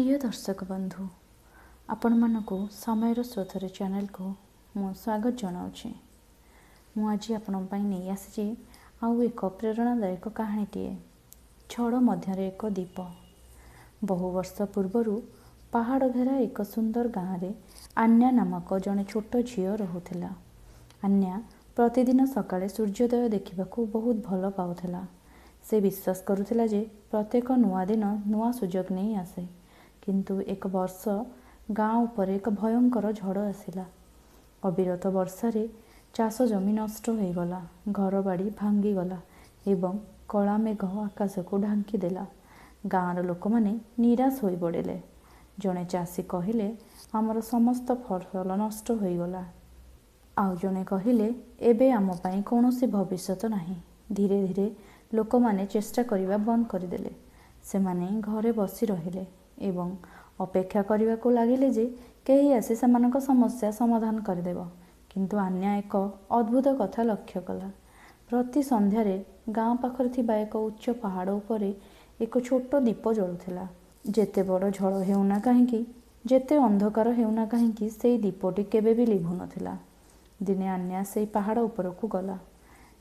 प्रिय दर्शक बंधु आपण मानक समय स्रोतर चैनल को मु स्वागत जनाऊँगी। मुझे आपण नहीं आसी आउ एक प्रेरणादायक कहानीटीए झड़ मध्य एक दीप। बहु वर्ष पूर्वर पहाड़ घेरा एक सुंदर गाँव में आन्या नामक जड़े छोट झील रोला। आन्या प्रतिदिन सकाळे सूर्योदय देखा बहुत भल पाउथिला। से विश्वास करुथिला जे प्रत्येक नुआ दिन नुआ सुजोग नहीं आसे। किंतु एक वर्ष गाँव उपर एक भयंकर झड़ आसिला। अविरत वर्षारे चाष जमी नष्ट हो गला, घर बाड़ी भांगीगला एवं कला मेघ आकाश को ढांकीदेला। गाँवर लोक मैंने निराश हो पड़े। जड़े चाषी कहले आमर समस्त फसल नष्ट हो गला। आउ जड़े कहले एबे आम पाई कौनसी भविष्यत नहीं। धीरे धीरे लोक माने चेष्टा करिबा बंद करदेले। से माने घरे बसी रहिले एवं अपेक्षा करने को लगिले जे कहीं आसी सेमानक समस्या समाधान करदेव। किंतु आन्या एक अद्भुत कथा लक्ष्य कला। प्रति संध्यारे गाँ पाखरे थिबा एक उच्च पहाड़ उपर एक छोट दीप जलुथिला। जेते बड़ झड़ हेउना काहेकि, जेते अंधकार हेउना काहेकि, से दीपटी केबे भी लिभु नथिला। दिने आन्या से पहाड़ उपर को गला।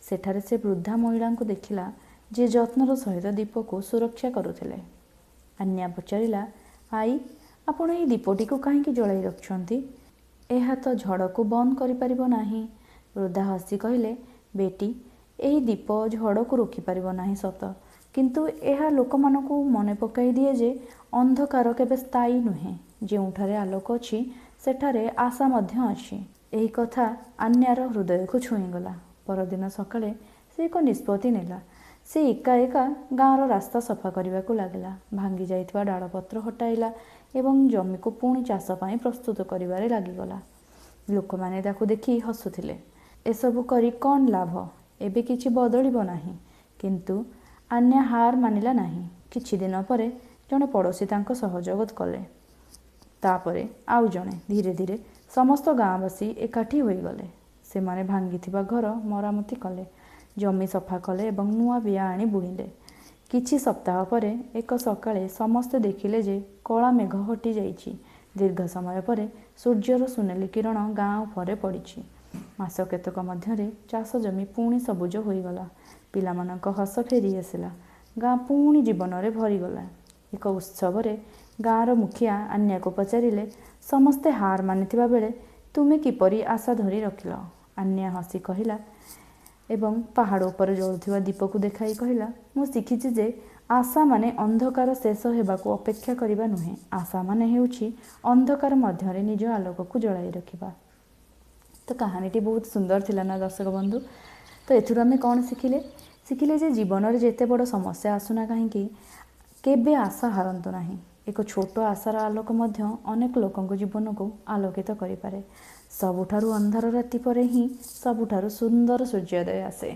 सेठारे से वृद्धा महिला को देखिला जे जत्नर सहित दीप को सुरक्षा करुथिले। आन्या पचारिला, आई आपण ये दीपटी को कहीं जलाई रखुंट? यह तो झड़ को बंद करिपरिबो नाही। वृद्धा हसी कहले, बेटी यही दीप झड़ को रोकिपर ना सत, किंतु यह लोक मानकु मने पकाई दिए जे अंधकार केबे स्थायी नुहे। जोठारे आलोक अच्छी सेठारे आशा मध्य अच्छी। यही कथा आन्यार हृदय को छुईगला। परदिन सकाळे से एक निष्पत्ति नेला। से एका एका गाँवर रास्ता सफा करने को लगला। भांगी जाइथिबा डालपत्र हटाइला एवं जमी को पुणी चाष पाई प्रस्तुत करिबारे लागिगला। लोक माने ताकू देखि हसुथिले। एसबु करी कौन लाभ, एबे किछि बदलिबो नाही। किंतु आन्या हार मानिला नाही। किछि दिन परे जणे पड़ोशी तांको सहयोग कले। तापरे आउ जणे धीरे धीरे समस्त गाँवासी एकाठी होई गले। से माने भांगिथिबा घर मरामती कले, जमी सफा कले एवं नुआ बिया आनी बुणिले। किछि सप्ताह परे एक सकाळे समस्ते देखिले जे कला मेघ हटि जाइछि। दीर्घ समय परे सूर्यर सुनेली किरण गाँ उपरे पड़िछि। मास केतक मध्यरे चाष जमी पुणी सबुज होईगला। पिलामानक हस फेरी आसिला। गाँ पुणी जीवन रे भरीगला। एक उत्सव गाँवर मुखिया आन्या को पचारिले, समस्ते हार मानिथिबा बेले तुमे किपरि आशा धरी रखिल? आन्या हसी कहिला एवं पहाड़ उपर जलुथिबा दीप को देखाई कहिला, मु शिखिछि जे आशा माने अंधकार शेष हेबाको अपेक्षा करिबा नुहे। आशा माने हेउछि अंधकार मध्यरे निज आलोक को जलाई रखिबा। तो कहानीटी बहुत सुंदर थिला ना दर्शक बंधु। तो एथुर आमे कौन शिखिले? शिखिले जे जीवन रे जेते बड़ समस्या आसुना काहेकि, केबे आशा हारंतु नाही। एक छोट आशार आलोक मध्य अनेक लोकंक जीवन को आलोकित करिपारे। सबुठारु अंधार राति परे ही सबुठारु सुंदर सूर्योदय आसे।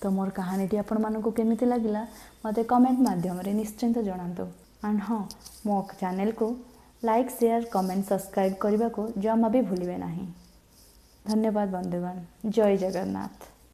तो मोर कहानीटी आपण मानकु केमिति लागिला मते कमेंट माध्यम रे निश्चिंत जणांतु। एंड हाँ, मो चैनल को लाइक शेयर कमेंट सब्सक्राइब करने को जमा भी भूलिबे नाही। धन्यवाद बंधुगण। जय जगन्नाथ।